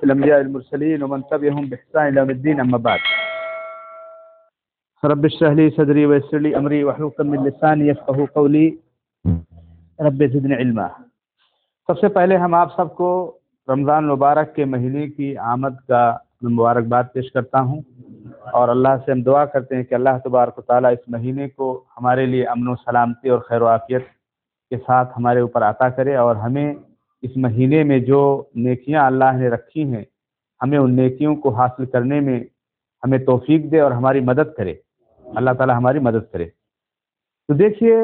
الانبیاء المرسلین ومن تبعهم بإحسان إلى يوم الدين اما بعد رب اشرح لي صدری ويسر لي امری واحلل عقدۃ من لسانی یفقهوا قولی رب زدنی علما۔ سب سے پہلے ہم آپ سب کو رمضان مبارک کے مہینے کی آمد کا مبارکباد پیش کرتا ہوں، اور اللہ سے ہم دعا کرتے ہیں کہ اللہ تبارک و تعالیٰ اس مہینے کو ہمارے لیے امن و سلامتی اور خیر و عافیت کے ساتھ ہمارے اوپر عطا کرے، اور ہمیں اس مہینے میں جو نیکیاں اللہ نے رکھی ہیں ہمیں ان نیکیوں کو حاصل کرنے میں ہمیں توفیق دے اور ہماری مدد کرے، اللہ تعالیٰ ہماری مدد کرے۔ تو دیکھیے،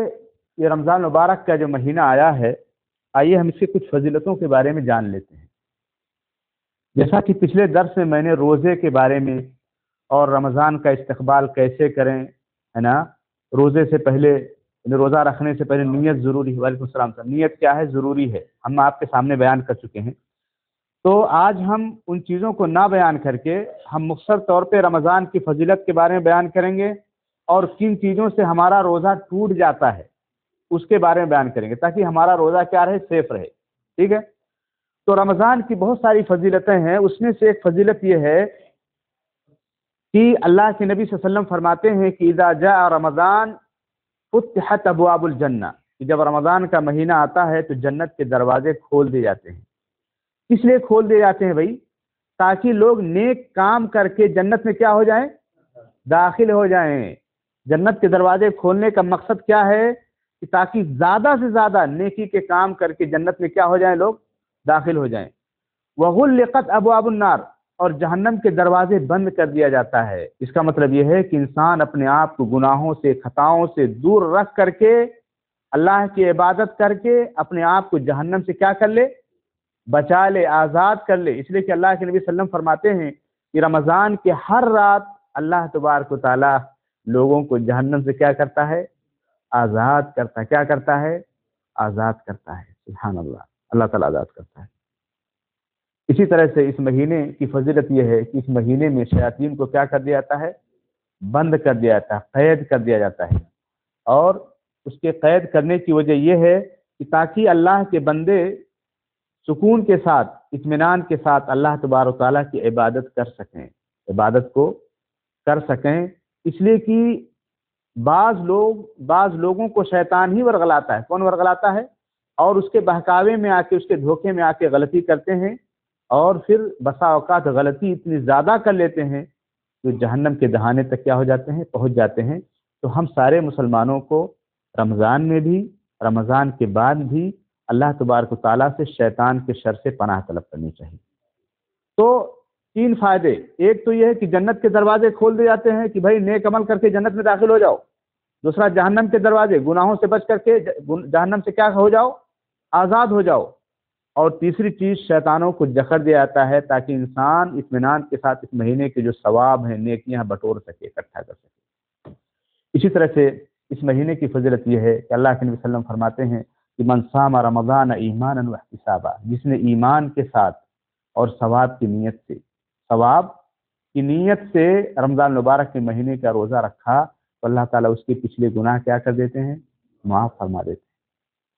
یہ رمضان مبارک کا جو مہینہ آیا ہے، آئیے ہم اس کی کچھ فضیلتوں کے بارے میں جان لیتے ہیں۔ جیسا کہ پچھلے درس میں نے روزے کے بارے میں اور رمضان کا استقبال کیسے کریں، ہے نا، روزے سے پہلے روزہ رکھنے سے پہلے نیت ضروری ہے۔ وعلیکم السلام سر، نیت کیا ہے؟ ضروری ہے، ہم آپ کے سامنے بیان کر چکے ہیں۔ تو آج ہم ان چیزوں کو نہ بیان کر کے ہم مختصر طور پہ رمضان کی فضیلت کے بارے میں بیان کریں گے، اور کن چیزوں سے ہمارا روزہ ٹوٹ جاتا ہے اس کے بارے میں بیان کریں گے، تاکہ ہمارا روزہ کیا رہے؟ سیف رہے۔ ٹھیک ہے؟ تو رمضان کی بہت ساری فضیلتیں ہیں، اس میں سے ایک فضیلت یہ ہے کہ اللہ کے نبی صلی اللہ علیہ وسلم فرماتے ہیں کہ اذا جاء رمضان فتحت ابواب الجنہ، کہ جب رمضان کا مہینہ آتا ہے تو جنت کے دروازے کھول دیے جاتے ہیں۔ کس لیے کھول دیے جاتے ہیں بھائی؟ تاکہ لوگ نیک کام کر کے جنت میں کیا ہو جائیں؟ داخل ہو جائیں۔ جنت کے دروازے کھولنے کا مقصد کیا ہے؟ کہ تاکہ زیادہ سے زیادہ نیکی کے کام کر کے جنت میں کیا ہو جائیں؟ لوگ داخل ہو جائیں۔ وغلقت ابواب النار، اور جہنم کے دروازے بند کر دیا جاتا ہے۔ اس کا مطلب یہ ہے کہ انسان اپنے آپ کو گناہوں سے، خطاؤں سے دور رکھ کر کے اللہ کی عبادت کر کے اپنے آپ کو جہنم سے کیا کر لے؟ بچا لے، آزاد کر لے۔ اس لیے کہ اللہ کے نبی صلی اللہ علیہ وسلم فرماتے ہیں کہ رمضان کے ہر رات اللہ تبارک و تعالیٰ لوگوں کو جہنم سے کیا کرتا ہے؟ آزاد کرتا ہے۔ کیا کرتا ہے؟ آزاد کرتا ہے۔ سبحان اللہ، اللہ تعالیٰ آزاد کرتا ہے۔ اسی طرح سے اس مہینے کی فضیلت یہ ہے کہ اس مہینے میں شیاطین کو کیا کر دیا جاتا ہے؟ بند کر دیا جاتا ہے، قید کر دیا جاتا ہے۔ اور اس کے قید کرنے کی وجہ یہ ہے کہ تاکہ اللہ کے بندے سکون کے ساتھ، اطمینان کے ساتھ اللہ تبارک و تعالیٰ کی عبادت کر سکیں، عبادت کو کر سکیں۔ اس لیے کہ بعض لوگوں کو شیطان ہی ورغلاتا ہے۔ کون ورغلاتا ہے؟ اور اس کے بہکاوے میں آ کے، اس کے دھوکے میں آ کے غلطی کرتے ہیں، اور پھر بسا اوقات غلطی اتنی زیادہ کر لیتے ہیں جو جہنم کے دہانے تک کیا ہو جاتے ہیں؟ پہنچ جاتے ہیں۔ تو ہم سارے مسلمانوں کو رمضان میں بھی، رمضان کے بعد بھی اللہ تبارک و تعالیٰ سے شیطان کے شر سے پناہ طلب کرنی چاہیے۔ تو 3 فائدے، ایک تو یہ ہے کہ جنت کے دروازے کھول دیے جاتے ہیں کہ بھائی نیک عمل کر کے جنت میں داخل ہو جاؤ۔ دوسرا، جہنم کے دروازے، گناہوں سے بچ کر کے جہنم سے کیا ہو جاؤ؟ آزاد ہو جاؤ۔ اور تیسری چیز، شیطانوں کو جکڑ دیا جاتا ہے تاکہ انسان اطمینان کے ساتھ اس مہینے کے جو ثواب ہیں، نیکیاں بٹور سکے، اکٹھا کر سکے۔ اسی طرح سے اس مہینے کی فضیلت یہ ہے کہ اللہ کے نبی صلی اللہ علیہ وسلم فرماتے ہیں کہ من صام رمضان ایمانا واحتسابا، جس نے ایمان کے ساتھ اور ثواب کی نیت سے رمضان مبارک کے مہینے کا روزہ رکھا تو اللہ تعالیٰ اس کے پچھلے گناہ کیا کر دیتے ہیں؟ معاف فرما دیتے ہیں۔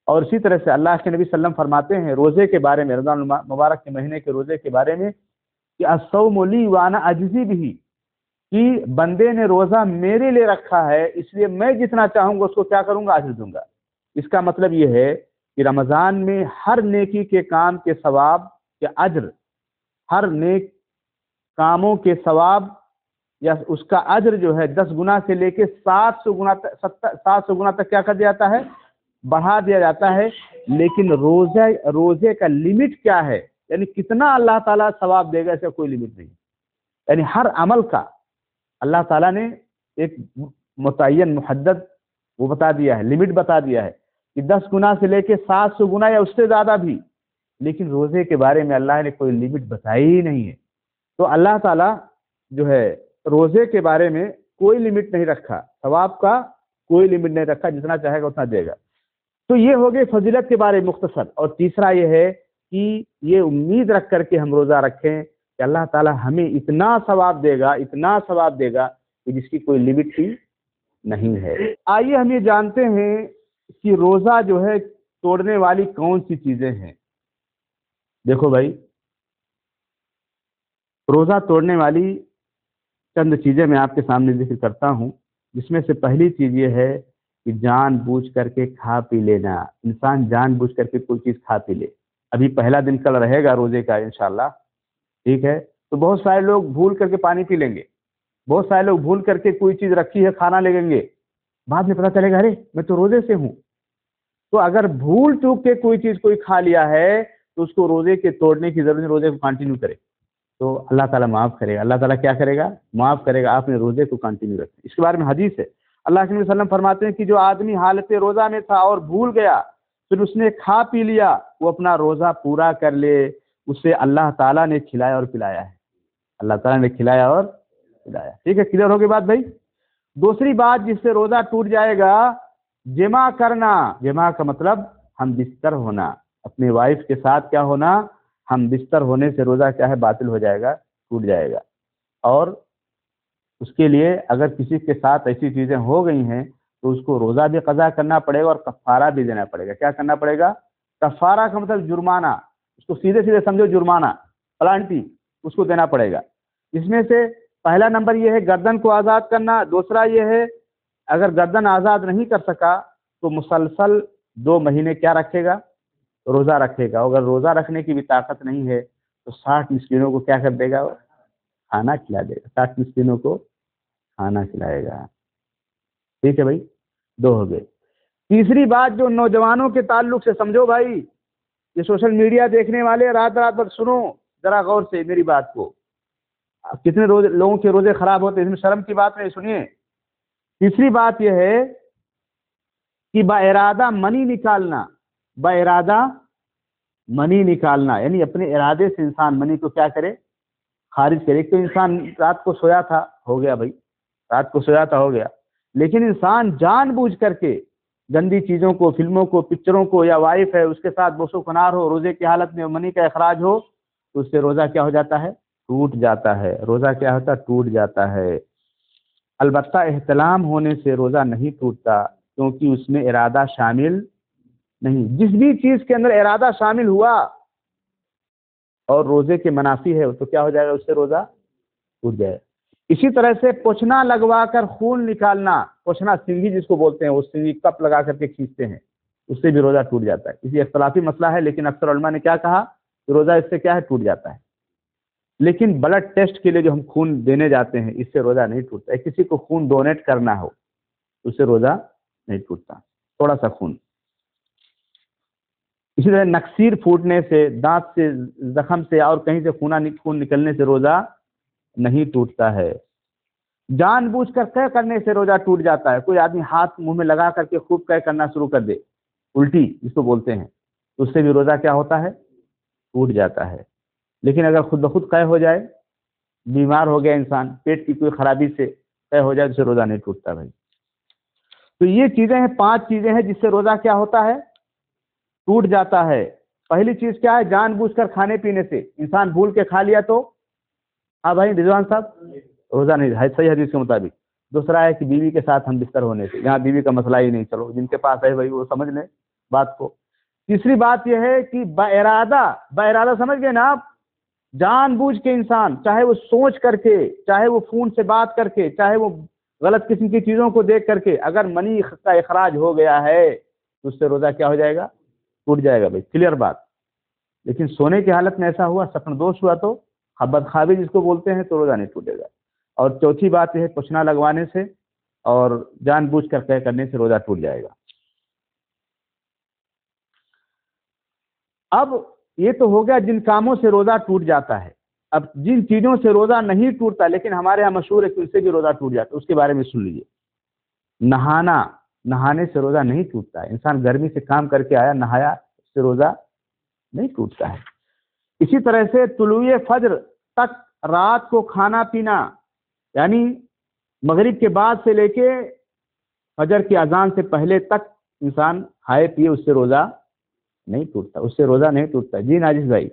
اور اسی طرح سے اللہ کے نبی صلی اللہ علیہ وسلم فرماتے ہیں روزے کے بارے میں، رمضان مبارک کے مہینے کے روزے کے بارے میں کہ الصوم لی وانا اجزی بہ، کہ بندے نے روزہ میرے لیے رکھا ہے، اس لیے میں جتنا چاہوں گا اس کو کیا کروں گا؟ اجر دوں گا۔ اس کا مطلب یہ ہے کہ رمضان میں ہر نیکی کے کام کے ثواب کے اجر، ہر نیک کاموں کے ثواب یا اس کا اجر جو ہے 10 گنا سے لے کے 700 گنا تک کیا کر دیا جاتا ہے؟ بڑھا دیا جاتا ہے۔ لیکن روزے کا لمٹ کیا ہے؟ یعنی کتنا اللہ تعالیٰ ثواب دے گا، اس کا کوئی لمٹ نہیں۔ یعنی ہر عمل کا اللہ تعالیٰ نے ایک متعین محدد وہ بتا دیا ہے، لمٹ بتا دیا ہے کہ 10 گنا سے لے کے 700 گنا یا اس سے زیادہ بھی۔ لیکن روزے کے بارے میں اللہ نے کوئی لمٹ بتائی ہی نہیں ہے۔ تو اللہ تعالیٰ جو ہے روزے کے بارے میں کوئی لمٹ نہیں رکھا، ثواب کا کوئی لمٹ نہیں رکھا، جتنا چاہے گا اتنا دے گا۔ تو یہ ہو گئی فضیلت کے بارے میں مختصر۔ اور تیسرا یہ ہے کہ یہ امید رکھ کر کے ہم روزہ رکھیں کہ اللہ تعالیٰ ہمیں اتنا ثواب دے گا کہ جس کی کوئی لمٹ ہی نہیں ہے۔ آئیے ہم یہ جانتے ہیں کہ روزہ جو ہے توڑنے والی کون سی چیزیں ہیں۔ دیکھو بھائی، روزہ توڑنے والی چند چیزیں میں آپ کے سامنے ذکر کرتا ہوں، جس میں سے پہلی چیز یہ ہے کہ جان بوجھ کر کے کھا پی لینا۔ انسان جان بوجھ کر کے کوئی چیز کھا پی لے۔ ابھی پہلا دن کل رہے گا روزے کا انشاءاللہ، ٹھیک ہے، تو بہت سارے لوگ بھول کر کے پانی پی لیں گے، بہت سارے لوگ بھول کر کے کوئی چیز رکھی ہے کھانا لے لیں گے، بعد میں پتہ چلے گا ارے میں تو روزے سے ہوں۔ تو اگر بھول چوک کے کوئی چیز کوئی کھا لیا ہے تو اس کو روزے کے توڑنے کی ضرورت نہیں، روزے کو کنٹینیو کرے تو اللہ تعالیٰ معاف کرے گا۔ اللہ تعالیٰ کیا کرے گا؟ معاف کرے گا۔ آپ نے روزے کو کنٹینیو رکھیں۔ اس کے بارے میں حدیث ہے، اللہ کے نبی صلی اللہ علیہ وسلم فرماتے ہیں کہ جو آدمی حالت روزہ میں تھا اور بھول گیا پھر اس نے کھا پی لیا، وہ اپنا روزہ پورا کر لے، اسے اللہ تعالیٰ نے کھلایا اور پلایا ہے۔ اللہ تعالیٰ نے کھلایا اور پلایا۔ ٹھیک ہے، کلیئر ہو گئی بات بھائی؟ دوسری بات جس سے روزہ ٹوٹ جائے گا، جمع کرنا۔ جمع کا مطلب ہم بستر ہونا، اپنی وائف کے ساتھ کیا ہونا؟ ہم بستر ہونے سے روزہ کیا ہے؟ باطل ہو جائے گا، ٹوٹ جائے گا۔ اور اس کے لیے اگر کسی کے ساتھ ایسی چیزیں ہو گئی ہیں تو اس کو روزہ بھی قضا کرنا پڑے گا اور کفارہ بھی دینا پڑے گا۔ کیا کرنا پڑے گا؟ کفارہ کا مطلب جرمانہ، اس کو سیدھے سیدھے سمجھو جرمانہ، پلانٹی، اس کو دینا پڑے گا۔ اس میں سے پہلا نمبر یہ ہے گردن کو آزاد کرنا، دوسرا یہ ہے اگر گردن آزاد نہیں کر سکا تو مسلسل 2 مہینے کیا رکھے گا؟ روزہ رکھے گا۔ اگر روزہ رکھنے کی بھی طاقت نہیں ہے تو 60 مسکینوں کو کیا کر دے گا؟ کھانا کھلا دے گا، 60 مسکینوں کو کھانا کھلائے گا۔ ٹھیک ہے بھائی، 2 ہو گئے۔ تیسری بات جو نوجوانوں کے تعلق سے سمجھو بھائی، یہ سوشل میڈیا دیکھنے والے رات رات بھر سنو ذرا غور سے میری بات کو، کتنے لوگوں کے روزے خراب ہوتے ہیں، اس میں شرم کی بات نہیں، سنیے۔ تیسری بات یہ ہے کہ با ارادہ منی نکالنا، با ارادہ منی نکالنا، یعنی اپنے ارادے سے انسان منی کو کیا کرے؟ خارج کرے۔ ایک تو انسان رات کو سویا تھا، ہو گیا بھائی، رات کو سویا تھا، ہو گیا، لیکن انسان جان بوجھ کر کے گندی چیزوں کو، فلموں کو، پکچروں کو، یا وائف ہے اس کے ساتھ بوس و کنار ہو، روزے کی حالت میں منی کا اخراج ہو تو اس سے روزہ کیا ہو جاتا ہے؟ ٹوٹ جاتا ہے۔ روزہ کیا ہوتا ہے؟ ٹوٹ جاتا ہے۔ البتہ احتلام ہونے سے روزہ نہیں ٹوٹتا، کیونکہ اس میں ارادہ شامل نہیں۔ جس بھی چیز کے اندر ارادہ شامل ہوا اور روزے کے منافی ہے تو کیا ہو جائے گا؟ اس سے روزہ ٹوٹ جائے گا۔ اسی طرح سے پوچھنا لگوا کر خون نکالنا، پوچھنا سنگھی جس کو بولتے ہیں، وہ سنگھی کپ لگا کر کے کھینچتے ہیں، اس سے بھی روزہ ٹوٹ جاتا ہے۔ اسی اختلافی مسئلہ ہے، لیکن اکثر علماء نے کیا کہا کہ روزہ اس سے کیا ہے؟ ٹوٹ جاتا ہے۔ لیکن بلڈ ٹیسٹ کے لیے جو ہم خون دینے جاتے ہیں اس سے روزہ نہیں ٹوٹتا ہے۔ کسی کو خون ڈونیٹ کرنا ہو اس سے روزہ نہیں ٹوٹتا، تھوڑا سا خون۔ اسی طرح نکسیر پھوٹنے سے، دانت سے زخم سے اور کہیں سے خون نکلنے سے روزہ نہیں ٹوٹتا ہے۔ جان بوجھ کر قے کرنے سے روزہ ٹوٹ جاتا ہے۔ کوئی آدمی ہاتھ منہ میں لگا کر کے خوب قے کرنا شروع کر دے، الٹی جس کو بولتے ہیں، تو اس سے بھی روزہ کیا ہوتا ہے؟ ٹوٹ جاتا ہے۔ لیکن اگر خود بخود قے ہو جائے، بیمار ہو گیا انسان، پیٹ کی کوئی خرابی سے قے ہو جائے تو اسے روزہ نہیں ٹوٹتا بھائی۔ تو یہ چیزیں ہیں، 5 چیزیں ہیں جس سے روزہ کیا ہوتا ہے؟ ٹوٹ جاتا ہے۔ پہلی چیز کیا ہے؟ جان بوجھ کر کھانے پینے سے، انسان بھول کے کھا لیا تو، ہاں بھائی رضوان صاحب، روزہ نہیں ہے، صحیح حدیث کے مطابق۔ دوسرا ہے کہ بیوی کے ساتھ ہم بستر ہونے سے، یہاں بیوی کا مسئلہ ہی نہیں، چلو جن کے پاس ہے بھائی وہ سمجھ لیں بات کو۔ تیسری بات یہ ہے کہ با ارادہ سمجھ گئے نا آپ؟ جان بوجھ کے انسان، چاہے وہ سوچ کر کے، چاہے وہ فون سے بات کر کے، چاہے وہ غلط قسم کی چیزوں کو دیکھ کر کے، اگر منی کا اخراج ہو گیا ہے تو اس سے روزہ کیا ہو جائے گا؟ ٹوٹ جائے گا بھائی، کلیئر بات۔ لیکن سونے کی حالت میں ایسا ہوا، سپن دوش ہوا تو، بدخوابی جس کو بولتے ہیں، تو روزہ نہیں ٹوٹے گا۔ اور چوتھی بات یہ ہے پوچھنا لگوانے سے اور جان بوجھ کر قے کرنے سے روزہ ٹوٹ جائے گا۔ اب یہ تو ہو گیا جن کاموں سے روزہ ٹوٹ جاتا ہے۔ اب جن چیزوں سے روزہ نہیں ٹوٹتا لیکن ہمارے یہاں مشہور ہے کہ اس سے بھی روزہ ٹوٹ جاتا ہے، اس کے بارے میں سن لیجیے۔ نہانے سے روزہ نہیں ٹوٹتا ہے۔ انسان گرمی سے کام کر کے آیا، نہایا، اس سے روزہ نہیں ٹوٹتا ہے۔ اسی طرح سے طلوع فجر تک رات کو کھانا پینا، یعنی مغرب کے بعد سے لے کے فجر کی اذان سے پہلے تک انسان کھائے پیے، اس سے روزہ نہیں ٹوٹتا، اس سے روزہ نہیں ٹوٹتا۔ جی ناجس بھائی،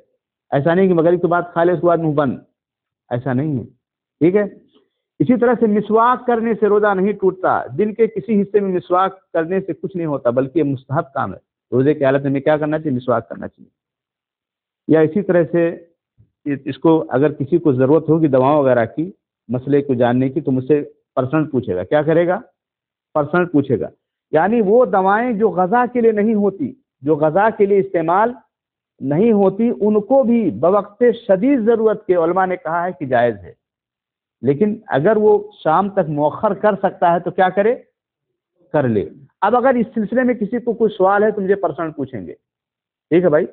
ایسا نہیں کہ مغرب کے بعد کھا لے اس کے بعد منہ بند، ایسا نہیں ہے، ٹھیک ہے۔ اسی طرح سے مسواک کرنے سے روزہ نہیں ٹوٹتا۔ دن کے کسی حصے میں مسواک کرنے سے کچھ نہیں ہوتا، بلکہ یہ مستحب کام ہے۔ روزے کی حالت میں کیا کرنا چاہیے؟ مسواک کرنا چاہیے۔ یا اسی طرح سے اس کو اگر کسی کو ضرورت ہوگی دواؤں وغیرہ کی مسئلے کو جاننے کی تو مجھ سے پرسنل پوچھے گا. کیا کرے گا؟ پرسنل پوچھے گا. یعنی وہ دوائیں جو غذا کے لیے نہیں ہوتی، جو غذا کے لیے استعمال نہیں ہوتی، ان کو بھی بوقت شدید ضرورت کے علماء نے کہا ہے کہ جائز ہے. لیکن اگر وہ شام تک مؤخر کر سکتا ہے تو کیا کرے؟ کر لے. اب اگر اس سلسلے میں کسی کو کوئی سوال ہے تو مجھے پرسنل پوچھیں گے. ٹھیک ہے بھائی،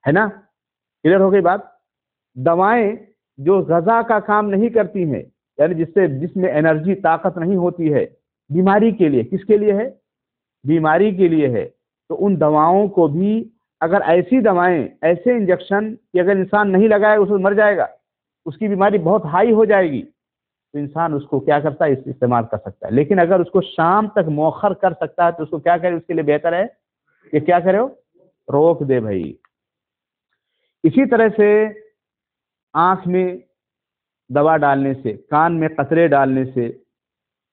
ہے نا؟ کلیئر ہو گئی بات؟ دوائیں جو غذا کا کام نہیں کرتی ہیں، یعنی جس میں انرجی طاقت نہیں ہوتی ہے، بیماری کے لیے، کس کے لیے ہے؟ بیماری کے لیے ہے. تو ان دواؤں کو بھی اگر ایسی دوائیں، ایسے انجیکشن کہ اگر انسان نہیں لگائے اس کو مر جائے گا، اس کی بیماری بہت ہائی ہو جائے گی، تو انسان اس کو کیا کرتا ہے؟ استعمال کر سکتا ہے. لیکن اگر اس کو شام تک مؤخر کر سکتا ہے تو اس کو کیا کرے؟ اس کے لیے بہتر ہے کہ کیا کرے؟ روک دے بھائی. اسی طرح سے آنکھ میں دوا ڈالنے سے، کان میں قطرے ڈالنے سے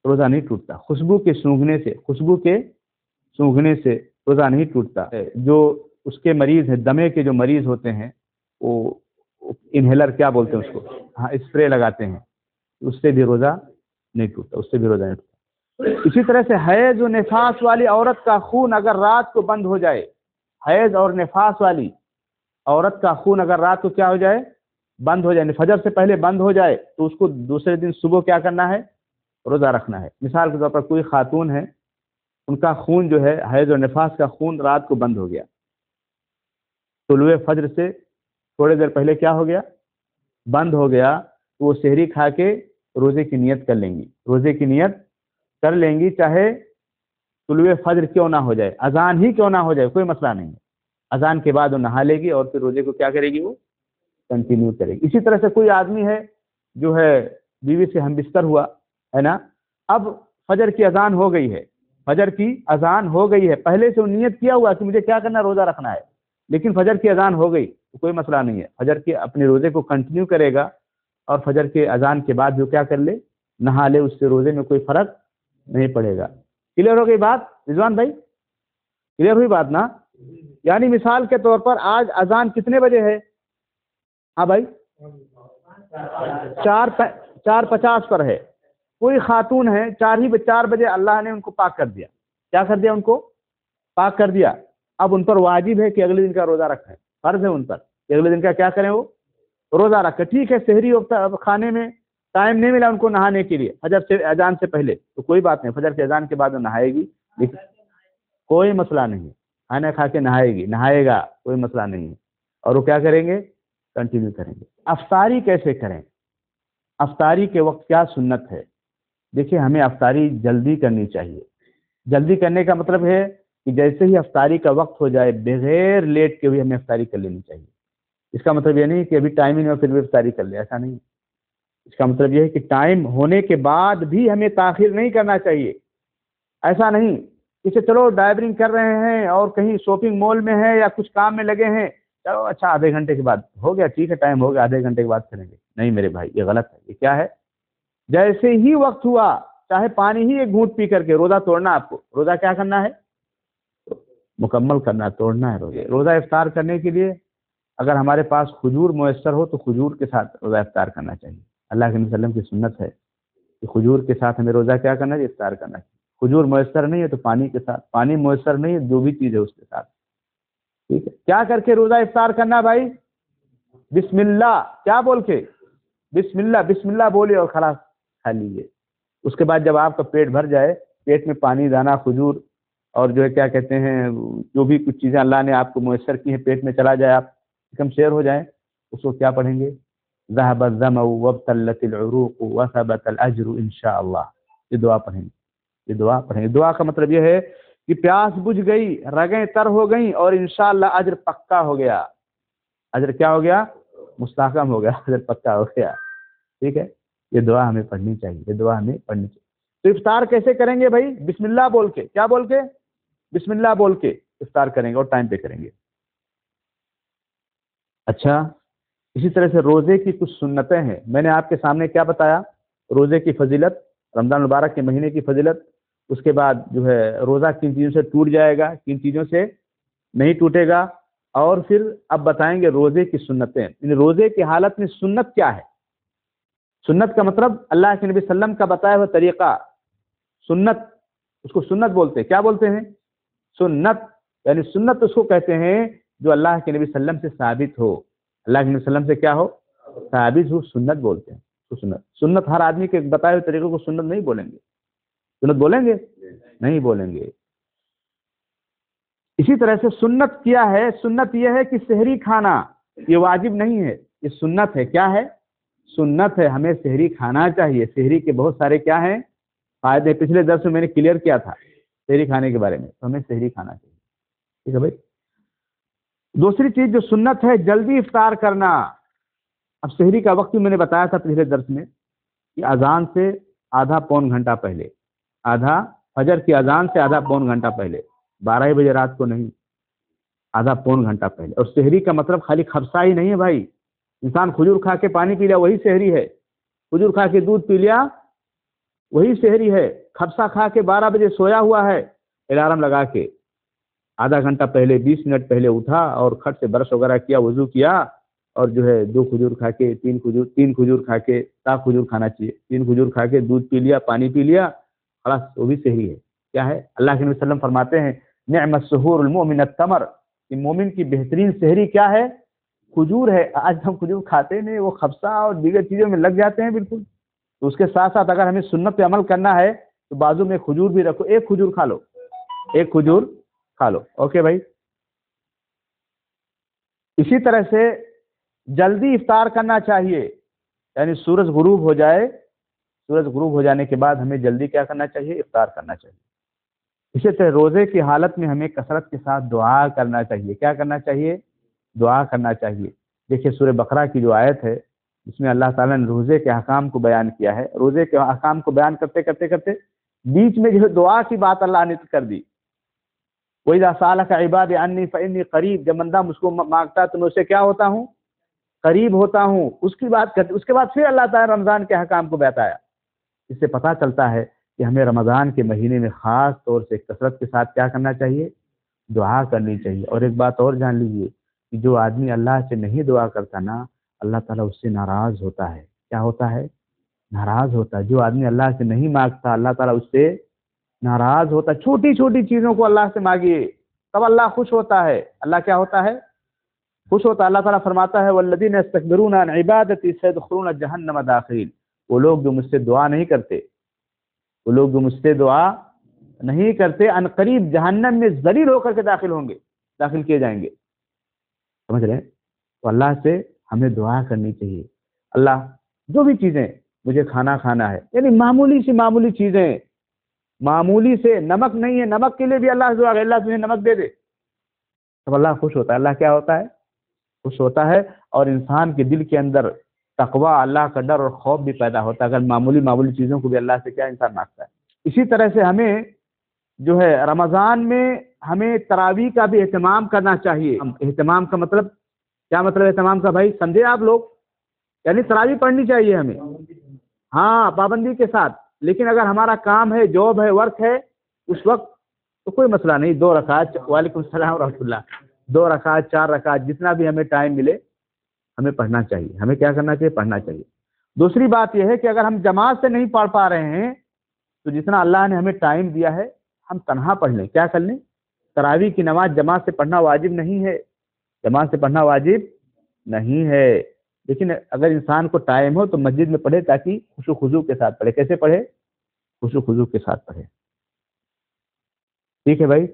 روزہ نہیں ٹوٹتا. خوشبو کے سونگھنے سے روزہ نہیں ٹوٹتا. جو اس کے مریض ہیں، دمے کے جو مریض ہوتے ہیں، وہ انہیلر کیا بولتے ہیں اس کو، ہاں اسپرے لگاتے ہیں، اس سے بھی روزہ نہیں ٹوٹتا، اس سے بھی روزہ نہیں ٹوٹتا. اسی طرح سے حیض و نفاس والی عورت کا خون اگر رات کو بند ہو جائے، حیض اور نفاس والی عورت کا خون اگر رات کو کیا ہو جائے؟ بند ہو جائے، فجر سے پہلے بند ہو جائے، تو اس کو دوسرے دن صبح کیا کرنا ہے؟ روزہ رکھنا ہے. مثال کے طور پر کوئی خاتون ہے، ان کا خون جو ہے حیض اور نفاس کا خون رات کو بند ہو گیا، طلوع فجر سے تھوڑے دیر پہلے کیا ہو گیا؟ بند ہو گیا. تو وہ سحری کھا کے روزے کی نیت کر لیں گی، روزے کی نیت کر لیں گی، چاہے طلوع فجر کیوں نہ ہو جائے، اذان ہی کیوں نہ ہو جائے، کوئی مسئلہ نہیں ہے. اذان کے بعد وہ نہا لے گی اور پھر روزے کو کیا کرے گی؟ وہ کنٹینیو کرے گی. اسی طرح سے کوئی آدمی ہے جو ہے بیوی سے ہم بستر ہوا ہے نا، اب فجر کی اذان ہو گئی ہے، فجر کی اذان ہو گئی ہے، پہلے سے وہ نیت کیا ہوا کہ مجھے کیا کرنا؟ روزہ رکھنا ہے. لیکن فجر کی اذان ہو گئی تو کوئی مسئلہ نہیں ہے، فجر کے اپنے روزے کو کنٹینیو کرے گا، اور فجر کے اذان کے بعد جو کیا کر لے؟ نہا لے، اس سے روزے میں کوئی فرق نہیں پڑے گا. کلیئر ہو گئی بات رضوان بھائی؟ کلیئر ہوئی بات نا؟ یعنی مثال کے طور پر آج اذان کتنے بجے ہے؟ ہاں بھائی، 4:50 پر ہے. کوئی خاتون ہے 4 بجے اللہ نے ان کو پاک کر دیا. کیا کر دیا؟ ان کو پاک کر دیا. اب ان پر واجب ہے کہ اگلے دن کا روزہ رکھیں، فرض ہے ان پر کہ اگلے دن کا کیا کریں؟ وہ روزہ رکھیں. ٹھیک ہے، سحری کھانے میں ٹائم نہیں ملا ان کو نہانے کے لیے فجر سے اذان سے پہلے، تو کوئی بات نہیں، فجر کے اذان کے بعد وہ نہائے گی، لیکن کوئی مسئلہ نہیں ہے. کھانا کھا کے نہائے گا، کوئی مسئلہ نہیں ہے. اور وہ کیا کریں گے؟ کنٹینیو کریں گے. افطاری کیسے کریں؟ افطاری کے وقت کیا سنت ہے؟ دیکھیے، ہمیں افطاری جلدی کرنی چاہیے. جلدی کرنے کا مطلب ہے کہ جیسے ہی افطاری کا وقت ہو جائے بغیر لیٹ کے بھی ہمیں افطاری کر لینی چاہیے. اس کا مطلب یہ نہیں کہ ابھی ٹائم ہی نہیں ہو پھر بھی افطاری کر لے، ایسا نہیں. اس کا مطلب یہ ہے کہ ٹائم ہونے کے بعد بھی ہمیں تاخیر نہیں کرنا چاہیے. ایسا نہیں کہ چلو ڈرائیورنگ کر رہے ہیں اور کہیں شاپنگ مال میں ہیں یا کچھ کام میں لگے ہیں، چلو اچھا آدھے گھنٹے کے بعد ہو گیا، ٹھیک ہے ٹائم ہو گیا، آدھے گھنٹے کے بعد کریں گے. نہیں میرے بھائی، یہ غلط ہے. یہ کیا ہے؟ جیسے ہی وقت ہوا، چاہے پانی ہی ایک گھونٹ پی کر کے روزہ توڑنا. آپ کو روزہ کیا کرنا ہے؟ مکمل کرنا، توڑنا ہے روزے. روزہ افطار کرنے کے لیے اگر ہمارے پاس کھجور میسر ہو تو کھجور کے ساتھ روزہ افطار کرنا چاہیے. اللہ کے نبی صلی اللہ علیہ وسلم کی سنت ہے کہ کھجور کے ساتھ ہمیں روزہ کیا کرنا ہے؟ افطار کرنا ہے. کھجور میسر نہیں ہے تو پانی کے ساتھ، پانی میسر نہیں ہے جو بھی چیز ہے اس کے ساتھ. ٹھیک ہے، کیا کر کے روزہ افطار کرنا بھائی؟ بسم اللہ. کیا بول کے؟ بسم اللہ. بسم اللہ بولیے اور خلاص کھا لیجیے. اس کے بعد جب آپ کا پیٹ بھر جائے، پیٹ میں پانی، دانا، کھجور اور جو ہے کیا کہتے ہیں جو بھی کچھ چیزیں اللہ نے آپ کو میسر کی ہیں پیٹ میں چلا جائے، آپ کم شیر ہو جائیں، اس کو کیا پڑھیں گے؟ ذهب الظمأ وابتلت العروق وثبت الاجر ان شاء اللہ. یہ دعا پڑھیں گے، یہ دعا پڑھیں گے. دعا کا مطلب یہ ہے کہ پیاس بجھ گئی، رگیں تر ہو گئیں اور انشاءاللہ اجر پکا ہو گیا. اجر کیا ہو گیا؟ مستحکم ہو گیا، اجر پکا ہو گیا. ٹھیک ہے، یہ دعا ہمیں پڑھنی چاہیے، یہ دعا ہمیں پڑھنی چاہیے. تو افطار کیسے کریں گے بھائی؟ بسم اللہ بول کے. کیا بول کے؟ بسم اللہ بول کے افطار کریں گے اور ٹائم پہ کریں گے. اچھا، اسی طرح سے روزے کی کچھ سنتیں ہیں. میں نے آپ کے سامنے کیا بتایا؟ روزے کی فضیلت، رمضان المبارک کے مہینے کی فضیلت. اس کے بعد جو ہے روزہ کن چیزوں سے ٹوٹ جائے گا، کن چیزوں سے نہیں ٹوٹے گا. اور پھر اب بتائیں گے روزے کی سنتیں. یعنی روزے کی حالت میں سنت کیا ہے؟ سنت کا مطلب اللہ کے نبی صلی اللہ علیہ وسلم کا بتایا ہوا طریقہ. سنت اس کو سنت بولتے ہیں. کیا بولتے ہیں؟ سنت. یعنی سنت اس کو کہتے ہیں جو اللہ کے نبی صلی اللہ علیہ وسلم سے ثابت ہو. اللہ کے نبی صلی اللہ علیہ وسلم سے کیا ہو؟ ثابت ہو. سنت بولتے ہیں. تو سنت ہر آدمی کے بتائے ہوئے طریقے کو سنت نہیں بولیں گے. سنت بولیں گے؟ نہیں بولیں گے. اسی طرح سے سنت کیا ہے؟ سنت یہ ہے کہ سحری کھانا یہ واجب نہیں ہے، یہ سنت ہے. کیا ہے؟ سنت ہے. ہمیں سحری کھانا چاہیے. سحری کے بہت سارے کیا ہیں؟ فائدے. پچھلے درس میں نے کلیئر کیا تھا سحری کھانے کے بارے میں. تو ہمیں سحری کھانا چاہیے. ٹھیک ہے بھائی. دوسری چیز جو سنت ہے جلدی افطار کرنا. اب سحری کا وقت میں نے بتایا تھا پچھلے درس میں کہ اذان سے آدھا پون گھنٹہ پہلے، فجر کی اذان سے آدھا پون گھنٹہ پہلے، 12 بجے رات کو نہیں، آدھا پون گھنٹہ پہلے. اور سحری کا مطلب خالی خفسا ہی نہیں ہے بھائی. انسان کھجور کھا کے پانی پی لیا وہی سحری ہے، کھجور کھا کے دودھ پی لیا وہی سحری ہے. خفسا کھا کے 12 بجے سویا ہوا ہے الارم لگا کے، آدھا گھنٹہ پہلے 20 منٹ پہلے اٹھا اور کھٹ سے برش وغیرہ کیا، وضو کیا، اور جو ہے 2 کھجور کھا کے 3 کھجور کھا کے، 7 کھجور کھانا چاہیے، 3 کھجور کھا کے دودھ پی لیا، پانی پی لیا، خلاص وہ بھی سحری ہے. کیا ہے؟ اللہ کے نبی صلی اللہ علیہ وسلم فرماتے ہیں نعم السحور المؤمن التمر، کہ مومن کی بہترین سحری کیا ہے؟ کھجور ہے. آج ہم کھجور کھاتے نہیں، وہ خفسا اور دیگر چیزوں میں لگ جاتے ہیں بالکل. تو اس کے ساتھ ساتھ اگر ہمیں سنت پہ عمل کرنا ہے تو بازو میں کھجور بھی رکھو. ایک کھجور کھا لو، ایک کھجور کھا لو. اوکے بھائی. اسی طرح سے جلدی افطار کرنا چاہیے. یعنی سورج غروب ہو جائے، سورج غروب ہو جانے کے بعد ہمیں جلدی کیا کرنا چاہیے؟ افطار کرنا چاہیے. اسی طرح روزے کی حالت میں ہمیں کثرت کے ساتھ دعا کرنا چاہیے. کیا کرنا چاہیے؟ دعا کرنا چاہیے. دیکھیے سورہ بقرہ کی جو آیت ہے اس میں اللہ تعالیٰ نے روزے کے احکام کو بیان کیا ہے. روزے کے احکام کو بیان کرتے کرتے کرتے بیچ میں جو ہے دعا کی بات اللہ نے کر دی. وَإِذَا سَأَلَكَ عِبَادِي عَنِّي فَإِنِّي قَرِيبٌ. جب بندہ مجھ کو مانگتا تو میں اسے کیا ہوتا ہوں؟ قریب ہوتا ہوں. اس کی بات کرتے اس کے بعد پھر اللہ تعالیٰ نے رمضان کے احکام کو بتایا. اس سے پتہ چلتا ہے کہ ہمیں رمضان کے مہینے میں خاص طور سے کثرت کے ساتھ کیا کرنا چاہیے؟ دعا کرنی چاہیے. اور ایک بات اور جان لیجیے کہ جو آدمی اللہ سے نہیں دعا کرتا نا، اللہ تعالیٰ اس سے ناراض ہوتا ہے. کیا ہوتا ہے؟ ناراض ہوتا ہے. جو آدمی اللہ سے نہیں مانگتا اللہ تعالیٰ اس سے ناراض ہوتا ہے. چھوٹی چھوٹی چیزوں کو اللہ سے مانگیے تب اللہ خوش ہوتا ہے. اللہ کیا ہوتا ہے؟ خوش ہوتا ہے. اللہ تعالیٰ فرماتا ہے والذین یستکبرون عن عبادتی سیدخلون جہنم داخرین. وہ لوگ جو مجھ سے دعا نہیں کرتے، وہ لوگ جو مجھ سے دعا نہیں کرتے ان قریب جہنم میں ذلیل ہو کر کے داخل کیے جائیں گے. سمجھ رہے ہیں؟ تو اللہ سے ہمیں دعا کرنی چاہیے. اللہ جو بھی چیزیں مجھے کھانا ہے، یعنی معمولی سی معمولی چیزیں، معمولی سے نمک نہیں ہے، نمک کے لیے بھی اللہ دعا اللہ تمہیں نمک دے دے تب اللہ خوش ہوتا ہے. اللہ کیا ہوتا ہے؟ خوش ہوتا ہے. اور انسان کے دل کے اندر تقوی، اللہ کا ڈر اور خوف بھی پیدا ہوتا ہے اگر معمولی چیزوں کو بھی اللہ سے کیا انسان مانگتا ہے. اسی طرح سے ہمیں جو ہے رمضان میں ہمیں تراویح کا بھی اہتمام کرنا چاہیے. اہتمام کا مطلب کیا؟ مطلب اہتمام کا بھائی سمجھے آپ لوگ؟ یعنی تراویح پڑھنی چاہیے ہمیں، ہاں پابندی کے ساتھ. لیکن اگر ہمارا کام ہے، جاب ہے، ورک ہے، اس وقت تو کوئی مسئلہ نہیں. 2 رکعت، وعلیکم السلام ورحمۃ اللہ، 2 رکعت 4 رکعت جتنا بھی ہمیں ٹائم ملے ہمیں پڑھنا چاہیے. ہمیں کیا کرنا چاہیے؟ پڑھنا چاہیے. دوسری بات یہ ہے کہ اگر ہم جماعت سے نہیں پڑھ پا رہے ہیں تو جتنا اللہ نے ہمیں ٹائم دیا ہے ہم تنہا پڑھ لیں. کیا کر لیں؟ تراویح کی نماز جماعت سے پڑھنا واجب نہیں ہے، جماعت سے پڑھنا واجب نہیں ہے. لیکن اگر انسان کو ٹائم ہو تو مسجد میں پڑھے تاکہ خشوع و خضوع کے ساتھ پڑھے. کیسے پڑھے؟ خشوع و خضوع کے ساتھ پڑھے. ٹھیک ہے بھائی.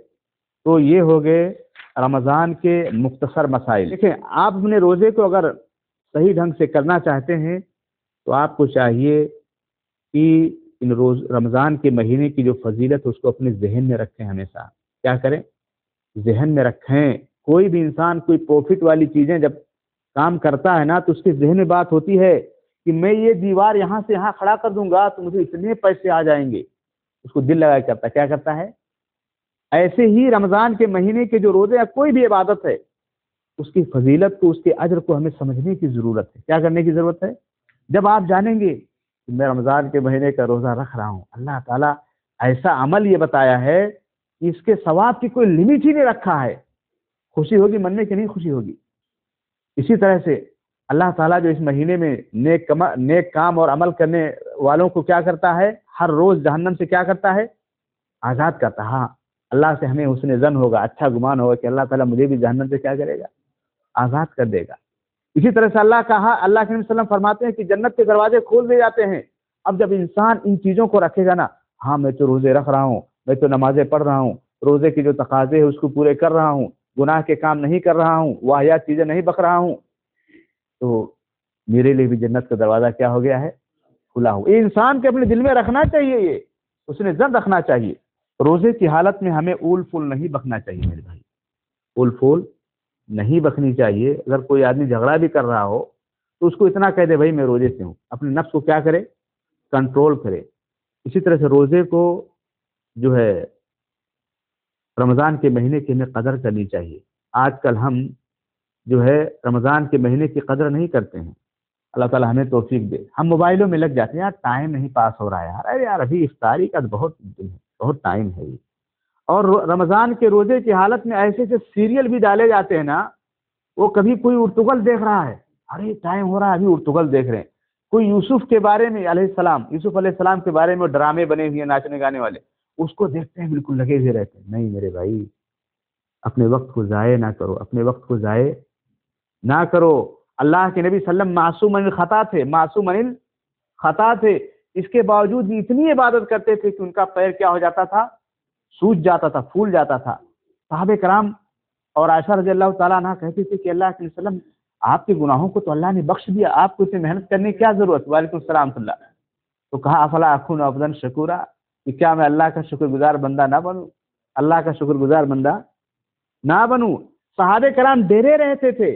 تو یہ ہو گئے رمضان کے مختصر مسائل. دیکھیں آپ اپنے روزے کو اگر صحیح ڈھنگ سے کرنا چاہتے ہیں تو آپ کو چاہیے کہ ان رمضان کے مہینے کی جو فضیلت ہے اس کو اپنے ذہن میں رکھیں. ہمیشہ کیا کریں؟ ذہن میں رکھیں. کوئی بھی انسان کوئی پروفٹ والی چیزیں جب کام کرتا ہے نا تو اس کے ذہن میں بات ہوتی ہے کہ میں یہ دیوار یہاں سے یہاں کھڑا کر دوں گا تو مجھے اتنے پیسے آ جائیں گے. اس کو دل لگا کرتا ہے. کیا کرتا ہے؟ ایسے ہی رمضان کے مہینے کے جو روزے یا کوئی بھی عبادت ہے اس کی فضیلت کو، اس کے اجر کو ہمیں سمجھنے کی ضرورت ہے. کیا کرنے کی ضرورت ہے؟ جب آپ جانیں گے کہ میں رمضان کے مہینے کا روزہ رکھ رہا ہوں، اللہ تعالیٰ ایسا عمل یہ بتایا ہے کہ اس کے ثواب کی کوئی لمٹ ہی نہیں رکھا ہے. خوشی ہوگی من میں کہ نہیں خوشی ہوگی؟ اسی طرح سے اللہ تعالیٰ جو اس مہینے میں نیک کام اور عمل کرنے والوں کو کیا کرتا ہے؟ ہر روز جہنم سے کیا کرتا ہے؟ آزاد کرتا ہے۔ ہاں، اللہ سے ہمیں حسن ظن ہوگا، اچھا گمان ہوگا کہ اللہ تعالیٰ مجھے بھی جہنم سے کیا کرے گا؟ آزاد کر دے گا۔ اسی طرح سے اللہ کے نبی صلی اللہ علیہ وسلم فرماتے ہیں کہ جنت کے دروازے کھول دیے جاتے ہیں۔ اب جب انسان ان چیزوں کو رکھے گا نا، ہاں میں تو روزے رکھ رہا ہوں، میں تو نمازیں پڑھ رہا ہوں، روزے کے جو تقاضے ہیں اس کو پورے کر رہا ہوں، گناہ کے کام نہیں کر رہا ہوں، واہیات چیزیں نہیں بک رہا ہوں، تو میرے لیے بھی جنت کا دروازہ کیا ہو گیا ہے؟ کھلا ہو۔ یہ انسان کے اپنے دل میں رکھنا چاہیے، یہ اس نے ضد رکھنا چاہیے۔ روزے کی حالت میں ہمیں اول پھول نہیں بکنا چاہیے میرے بھائی، اول پھول نہیں بکنی چاہیے۔ اگر کوئی آدمی جھگڑا بھی کر رہا ہو تو اس کو اتنا کہہ دے بھائی میں روزے سے ہوں، اپنے نفس کو کیا کرے؟ کنٹرول کرے۔ اسی طرح سے روزے کو جو ہے رمضان کے مہینے کی ہمیں قدر کرنی چاہیے۔ آج کل ہم جو ہے رمضان کے مہینے کی قدر نہیں کرتے ہیں۔ اللہ تعالیٰ ہمیں توفیق دے۔ ہم موبائلوں میں لگ جاتے ہیں، یار ٹائم نہیں پاس ہو رہا ہے یار، ارے یار ابھی افطاری کا بہت ٹائم ہے۔ اور رمضان کے روزے کی حالت میں ایسے ایسے سیریل بھی ڈالے جاتے ہیں نا، وہ کبھی کوئی ارطغرل دیکھ رہا ہے، ارے ٹائم ہو رہا ہے ابھی ارطغرل دیکھ رہے ہیں، کوئی یوسف کے بارے میں یوسف علیہ السلام کے بارے میں ڈرامے بنے ہوئے ہیں ناچنے گانے والے، اس کو دیکھتے ہیں بالکل لگے ہوئے رہتے ہیں۔ نہیں میرے بھائی، اپنے وقت کو ضائع نہ کرو، اپنے وقت کو ضائع نہ کرو۔ اللہ کے نبی صلی اللہ علیہ وسلم معصوم عن الخطا تھے، معصوم عن الخطا تھے، اس کے باوجود بھی اتنی عبادت کرتے تھے کہ ان کا پیر کیا ہو جاتا تھا؟ سوج جاتا تھا، پھول جاتا تھا۔ صحابہ کرام اور عائشہ رضی اللہ تعالیٰ عنہ کہتے تھے کہ اللہ کے وسلم آپ کے گناہوں کو تو اللہ نے بخش دیا، آپ کو اتنی محنت کرنے کی کیا ضرورت؟ وعلیکم السلام اللہ۔ تو کہا افلا اکون عبدا شکورا، کہ کیا میں اللہ کا شکر گزار بندہ نہ بنوں؟ اللہ کا شکر گزار بندہ نہ بنوں؟ صحابہ کرام ڈرے رہتے تھے،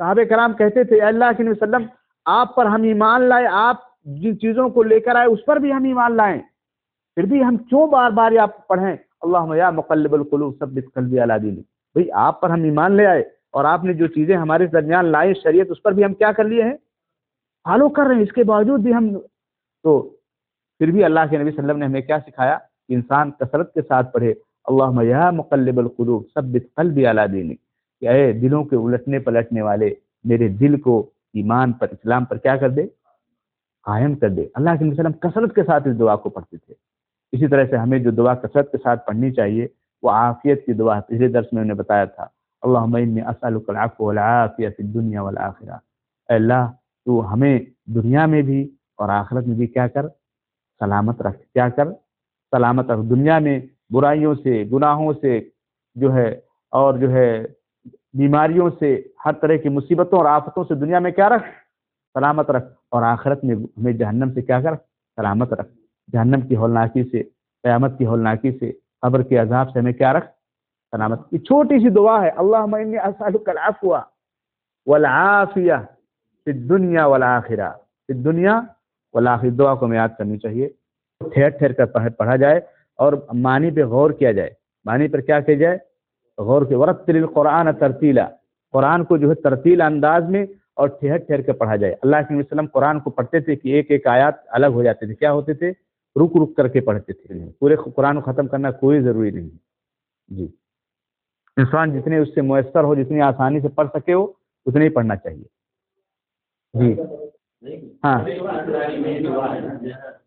صحابہ کرام کہتے تھے اے اللہ کے نبی صلی اللہ علیہ وسلم آپ پر ہم ایمان لائے، آپ جن چیزوں کو لے کر آئے اس پر بھی ہم ایمان لائیں، پھر بھی ہم کیوں بار بار آپ پڑھیں اللہم یا مقلب القلوب ثبت قلبی علی دینک؟ بھئی آپ پر ہم ایمان لے آئے اور آپ نے جو چیزیں ہمارے درمیان لائے شریعت، اس پر بھی ہم کیا کر لیے ہیں؟ فالو کر رہے ہیں، اس کے باوجود بھی ہم تو پھر بھی اللہ کے نبی صلی اللہ علیہ وسلم نے ہمیں کیا سکھایا کہ انسان کثرت کے ساتھ پڑھے اللہم یا مقلب القلوب ثبت قلبی علی دینک، کہ اے دلوں کے الٹنے پلٹنے والے میرے دل کو ایمان پر، اسلام پر کیا کر دے؟ قائم کر دے۔ اللہ کے نبی صلی اللہ علیہ وسلم کثرت کے ساتھ اس دعا کو پڑھتے تھے۔ اسی طرح سے ہمیں جو دعا کثرت کے ساتھ پڑھنی چاہیے وہ عافیت کی دعا، پچھلے درس میں نے بتایا تھا اللہم انی اسألک العفو والعافیہ فی الدنیا والآخرہ، اے اللہ تو ہمیں دنیا میں بھی اور آخرت میں بھی کیا کر؟ سلامت رکھ، کیا کر؟ سلامت رکھ۔ دنیا میں برائیوں سے، گناہوں سے جو ہے اور جو ہے بیماریوں سے، ہر طرح کی مصیبتوں اور آفتوں سے دنیا میں کیا رکھ؟ سلامت رکھ، اور آخرت میں ہمیں جہنم سے کیا کر؟ سلامت رکھ۔ جہنم کی ہولناکی سے، قیامت کی ہولناکی سے، قبر کے عذاب سے ہمیں کیا رکھ؟ سلامت۔ یہ چھوٹی سی دعا ہے، اللہم انی اسألک العفو والعافیہ فی الدنیا والآخرہ، فی الدنیا والآخرہ۔ دعا کو ہمیں یاد کرنی چاہیے، ٹھہر ٹھہر کر پڑھا جائے اور معنی پہ غور کیا جائے، معنی پر کیا کیا جائے؟ غور کے۔ ورتل القرآن ترتیلا، قرآن کو جو ہے ترتیل انداز میں اور ٹھہر ٹھہر کے پڑھا جائے۔ اللہ کے نبی صلی اللہ علیہ وسلم قرآن کو پڑھتے تھے کہ ایک ایک آیات الگ ہو جاتے تھے، کیا ہوتے تھے؟ رک رک کر کے پڑھتے تھے۔ پورے قرآن کو ختم کرنا کوئی ضروری نہیں جی، انسان جتنے اس سے میسر ہو، جتنی آسانی سے پڑھ سکے ہو اتنے ہی پڑھنا چاہیے جی۔ ہاں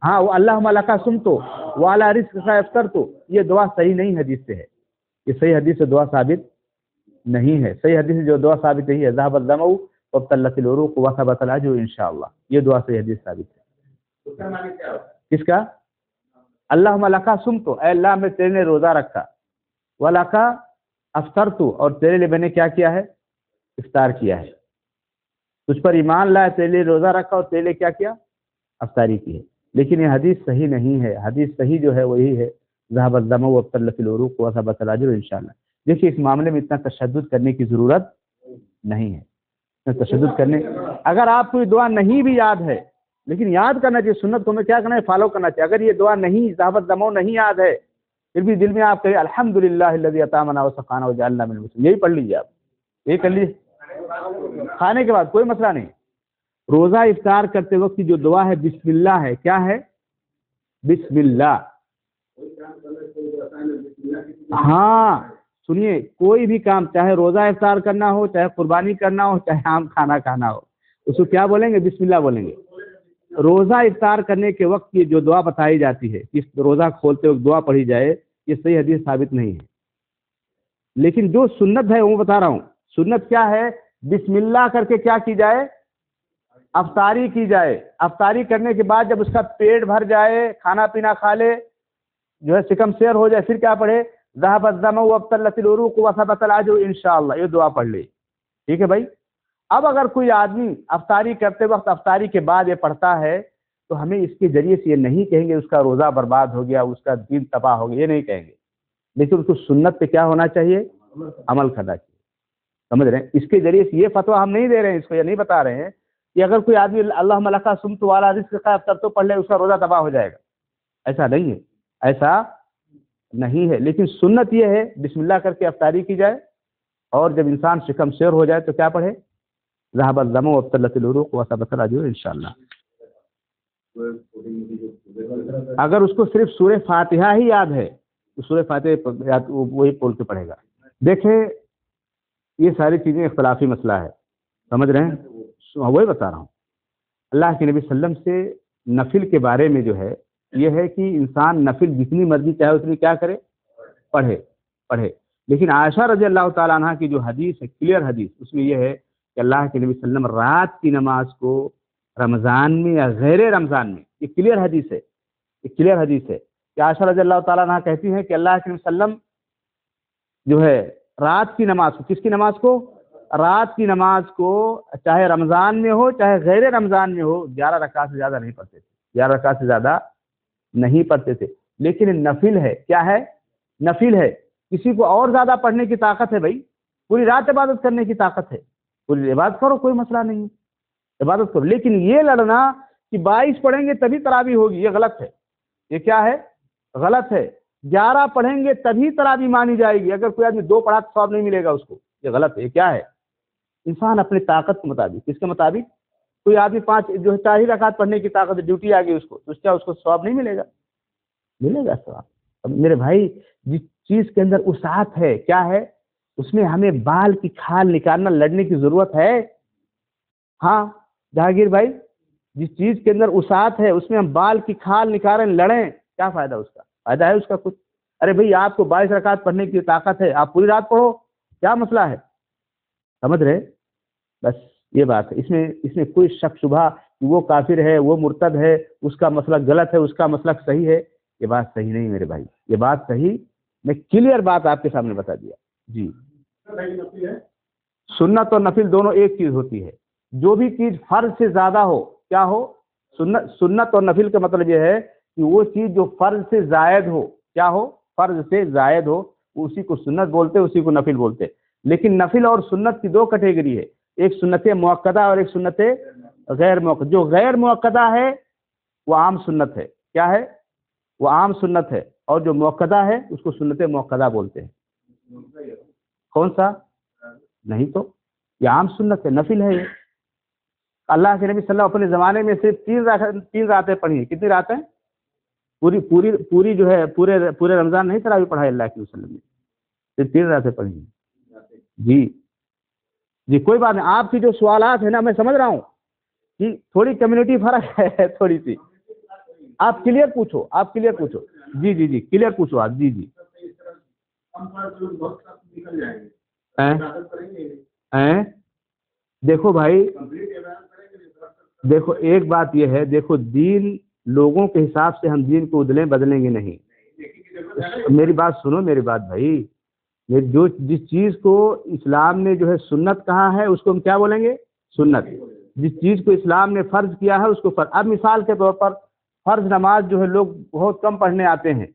ہاں، وہ اللہم لک صمت وعلی رزقک افطرت، یہ دعا صحیح نہیں حدیث سے ہے، یہ صحیح حدیث سے دعا ثابت نہیں ہے۔ صحیح حدیث سے جو دعا ثابت نہیں ہے ذهب الدم وابتلت العروق وثبت الاجر انشاءاللہ، یہ دعا صحیح حدیث ثابت ہے۔ کس کا؟ اللہم لک صمت، اے اللہ میں تیرے لیے روزہ رکھا، ولک افطرت، اور تیرے لیے میں نے کیا کیا ہے؟ افطار کیا ہے۔ تجھ پر ایمان لائے، تیرے لیے روزہ رکھا اور تیرے لیے کیا کیا؟ افطاری کی ہے۔ لیکن یہ حدیث صحیح نہیں ہے، حدیث صحیح جو ہے وہی ہے ذهب الدم وابتلت العروق وثبت الاجر انشاءاللہ۔ دیکھیے اس معاملے میں اتنا تشدد کرنے کی ضرورت نہیں ہے، اتنا تشدد کرنے، اگر آپ کو یہ دعا نہیں بھی یاد ہے لیکن یاد کرنا چاہیے، سنت کو ہمیں کیا کرنا ہے؟ فالو کرنا چاہیے۔ اگر یہ دعا نہیں ذهب الدم نہیں یاد ہے پھر بھی دل میں آپ کہیں الحمدللہ الذی اطعمنا وسقانا وجعلنا من المسلمین، یہی پڑھ لیجیے آپ، یہ کر لیجیے کھانے کے بعد، کوئی مسئلہ نہیں۔ روزہ افطار کرتے وقت کی جو دعا ہے بسم اللہ ہے، کیا ہے؟ بسم اللہ۔ ہاں، سنیے کوئی بھی کام، چاہے روزہ افطار کرنا ہو، چاہے قربانی کرنا ہو، چاہے عام کھانا کھانا ہو، اس کو کیا بولیں گے؟ بسم اللہ بولیں گے۔ روزہ افطار کرنے کے وقت یہ جو دعا بتائی جاتی ہے کہ روزہ کھولتے وقت دعا پڑھی جائے، یہ صحیح حدیث ثابت نہیں ہے، لیکن جو سنت ہے وہ بتا رہا ہوں۔ سنت کیا ہے؟ بسم اللہ کر کے کیا کی جائے؟ افطاری کی جائے۔ افطاری کرنے کے بعد جب اس کا پیٹ بھر جائے، کھانا پینا کھا لے، جو ہے سکم سیر ہو جائے، پھر کیا پڑھے؟ ذهب الظمأ وابتلت العروق وثبت الاجر انشاءاللہ، یہ دعا پڑھ لے۔ ٹھیک ہے بھائی؟ اب اگر کوئی آدمی افطاری کرتے وقت افطاری کے بعد یہ پڑھتا ہے تو ہمیں اس کے ذریعے سے یہ نہیں کہیں گے اس کا روزہ برباد ہو گیا، اس کا دین تباہ ہو گیا، یہ نہیں کہیں گے، لیکن اس کو سنت پہ کیا ہونا چاہیے؟ عمل کرنا چاہیے۔ سمجھ رہے ہیں؟ اس کے ذریعے سے یہ فتویٰ ہم نہیں دے رہے ہیں، اس کو یہ نہیں بتا رہے ہیں کہ اگر کوئی آدمی اللہم لک صمت وعلی رزقک افطرت تو پڑھ لے اس کا روزہ تباہ ہو جائے گا، ایسا نہیں ہے، ایسا نہیں ہے۔ لیکن سنت یہ ہے بسم اللہ کر کے افطاری کی جائے، اور جب انسان شکم سیر ہو جائے تو کیا پڑھے؟ ذهب الظمأ وابتلت العروق وثبت الاجر انشاءاللہ۔ اگر اس کو صرف سورہ فاتحہ ہی یاد ہے تو سورہ فاتحہ وہی بول کے پڑھے گا۔ دیکھیں یہ ساری چیزیں اختلافی مسئلہ ہے، سمجھ رہے ہیں؟ وہی بتا رہا ہوں۔ اللہ کے نبی صلی اللہ علیہ وسلم سے نفل کے بارے میں جو ہے یہ ہے کہ انسان نفل جتنی مرضی چاہے اتنی کیا کرے؟ پڑھے۔ لیکن عائشہ رضی اللہ تعالیٰ عنہ کی جو حدیث ہے، کلیئر حدیث، اس میں یہ ہے کہ اللہ کے نبی صلی اللہ علیہ وسلم رات کی نماز کو رمضان میں یا غیر رمضان میں، یہ کلیئر حدیث ہے، کہ عائشہ رضی اللہ تعالیٰ عنہ کہتی ہیں کہ اللہ کے نبی صلی اللہ علیہ وسلم جو ہے رات کی نماز کو، کس کی نماز کو؟ رات کی نماز کو چاہے رمضان میں ہو چاہے غیر رمضان میں ہو 11 رکعت سے زیادہ نہیں پڑھتے تھے، 11 رکعت سے زیادہ نہیں پڑھتے تھے۔ لیکن نفل ہے، کیا ہے؟ نفل ہے، کسی کو اور زیادہ پڑھنے کی طاقت ہے، بھائی پوری رات عبادت کرنے کی طاقت ہے، پوری عبادت کرو، کوئی مسئلہ نہیں ہے، عبادت کرو۔ لیکن یہ لڑنا کہ 22 پڑھیں گے تبھی تراویح ہوگی، یہ غلط ہے۔ یہ کیا ہے؟ غلط ہے۔ 11 پڑھیں گے تبھی تراویح مانی جائے گی، اگر کوئی آدمی 2 پڑھا تو ثواب نہیں ملے گا اس کو، یہ غلط ہے۔ یہ کیا ہے؟ انسان اپنی طاقت کے مطابق، کس کے مطابق؟ کوئی آدمی 5 جو ہے 4 ہی رکعت پڑھنے کی طاقت ہے، ڈیوٹی آ گئی اس کو، تو کیا اس کو ثواب نہیں ملے گا؟ ملے گا ثواب۔ اب میرے بھائی جس چیز کے اندر وسعت ہے، کیا ہے؟ اس میں ہمیں بال کی کھال نکالنا، لڑنے کی ضرورت ہے؟ ہاں جہانگیر بھائی، جس چیز کے اندر وسعت ہے اس میں ہم بال کی کھال نکالیں لڑیں، کیا فائدہ اس کا؟ فائدہ ہے اس کا کچھ؟ ارے بھائی آپ کو 22 رکعت پڑھنے کی طاقت ہے، آپ پوری رات پڑھو، کیا مسئلہ ہے؟ سمجھ رہے؟ بس یہ بات ہے، اس میں کوئی شک شبہ کہ وہ کافر ہے، وہ مرتد ہے، اس کا مسلک غلط ہے، اس کا مسلک صحیح ہے، یہ بات صحیح نہیں میرے بھائی، یہ بات صحیح، میں کلیئر بات آپ کے سامنے بتا دیا۔ جی، سنت اور نفل دونوں ایک چیز ہوتی ہے، جو بھی چیز فرض سے زیادہ ہو، کیا ہو؟ سنت اور نفل کا مطلب یہ ہے کہ وہ چیز جو فرض سے زائد ہو، کیا ہو؟ فرض سے زائد ہو، اسی کو سنت بولتے، اسی کو نفل بولتے۔ لیکن نفل اور سنت کی 2 کیٹیگری ہے، ایک سنت مؤکدہ اور ایک سنت غیر مؤکدہ۔ جو غیر مؤکدہ ہے وہ عام سنت ہے، کیا ہے؟ وہ عام سنت ہے، اور جو مؤکدہ ہے اس کو سنت مؤکدہ بولتے ہیں۔ کون سا؟ نہیں تو یہ عام سنت ہے، نفل ہے۔ یہ اللہ کے نبی صلی اللہ علیہ وسلم اپنے زمانے میں صرف 3 راتیں پڑھی ہیں۔ کتنی راتیں؟ پوری جو ہے پورے رمضان نہیں تراویح پڑھائی اللہ کے نبی صلی اللہ علیہ وسلم نے، صرف 3 راتیں پڑھی ہیں۔ جی کوئی بات نہیں، آپ کی جو سوالات ہیں نا میں سمجھ رہا ہوں کہ تھوڑی کمیونٹی فرق ہے تھوڑی سی، آپ کلیئر پوچھو، جی کلیئر پوچھو آپ۔ جی دیکھو بھائی، دیکھو ایک بات یہ ہے، دیکھو دین لوگوں کے حساب سے ہم دین کو بدلیں گے نہیں۔ میری بات سنو، میری بات بھائی، جس چیز کو اسلام نے جو ہے سنت کہا ہے اس کو ہم کیا بولیں گے؟ سنت۔ جس چیز کو اسلام نے فرض کیا ہے اس کو فرض۔ اب مثال کے طور پر فرض نماز جو ہے لوگ بہت کم پڑھنے آتے ہیں،